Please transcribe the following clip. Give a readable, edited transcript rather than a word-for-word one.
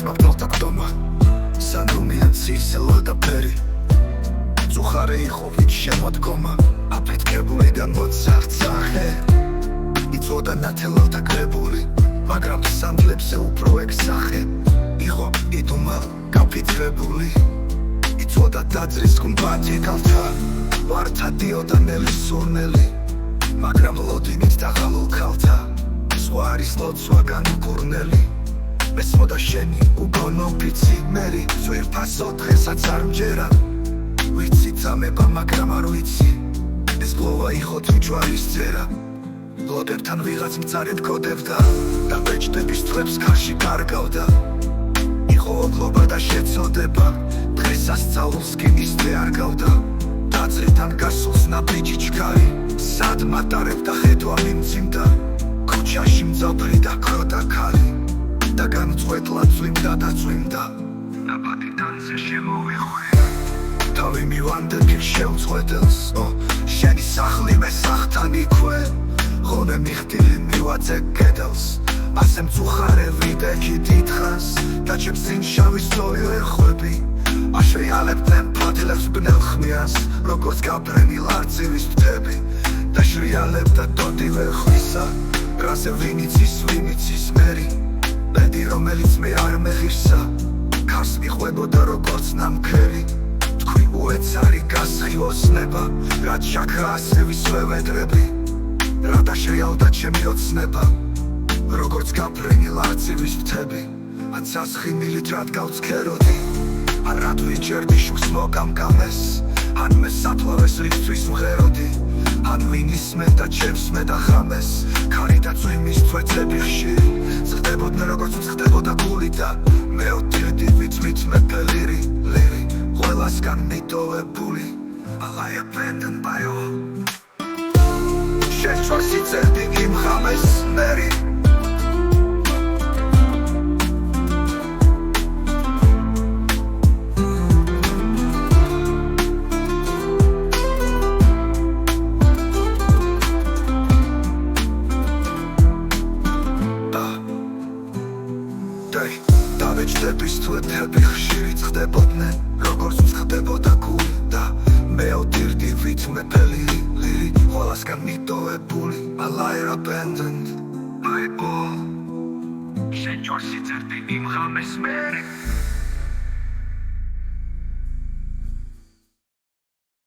მაბრძოლთა ყდომა სანდუმია ცისელა და ფერი წუხარე იყო ვით შემოდგომა აფეთქებულიდან მოძახცახე იწოდა ნათელავთა კრებული მაგრამ სანდლებზე უფრო ეგსახე იყო იდუმა გაფიცრებული იწოდა დაძრის გუმბათი კალთა ვართა დიოდა ნელი სურნელი მაგრამ ლოდინით დაღალულ ქალთა სხვა არის ლოცვა განუკურნელი მესმოდა შენი უგონო ვიცი მერი ზვირფასო დღესაც არ მჯერა ვიცი წამება მაგრამ არ ვიცი ეს გლოვა იყო თუ ჯვარის წერა ლოდებთან ვიღაც მწარედ გოდევდა და ბეჭდების თვებს კარში გარგავდა იყო ოგლობა და შეწოდება დღესაც სწავლულს კი ისე არ გავდა დაძრიდან გასულს ნაბიჯი ჩქარი სად მატარებდა ხედვა მიმძიმდა ქუჩაში მძაფრი და ქროდა ქალი და განწყვეტლა წვიმდა და წვიმდა ნაბადი დანზე შემოვიხვია თავი მივანდა კი შეუწყვეტელს შენი სახლი მე სახთან იქვე ღონე მიხდილი მივაწე კედელს ასე მწუხარე ვიდექი დიდხანს და ჩემს წინ შავი სწორი ხვები აშრიალებდნენ ფათილებს ბნელ ხმიანს როგორც გაბრენილ არწივის ფრთები და შრიალებდა დოდი ვერხვისა რაზე ვინიცის მერი ბედი რომელიც მე არ მეღირსა ქარს მიხვებოდა როგორც ნამქერი თქვი უეცარი გასხიოსნება რაც შაქრა ასე ვისვევედრები რა დაშრიალდა ჩემი ოცნება როგორც გაბრენილ არწივის ფრთები ან სასხინილით რად გავცქეროდი ან რად ვიჭერდი შუქს მოგამკამეს ან მე საფლავეს რისთვის მღეროდი ან ვინისმენდა ჩემს მე და ღამეს ქარი და წვიმის თვეცები ხშირი ზრდებოდნენ როგორც მზრდებოდა გული და მე ოდირდი ვიწვით მეფელირი ლირი ყველასგან მიტოვებული I abandoned by all შეჭვარს იწერდი იმ ღამეს მერი დავეჭდების თვეთები ხშირიც ხდებოდნენ როგორც ხდებოდა გული და მე ოდირდი ვით მეფელირი ლირი ყველასგან მიტოვებული I abandoned by all შეჭვარს იწერდი იმ ღამეს მერი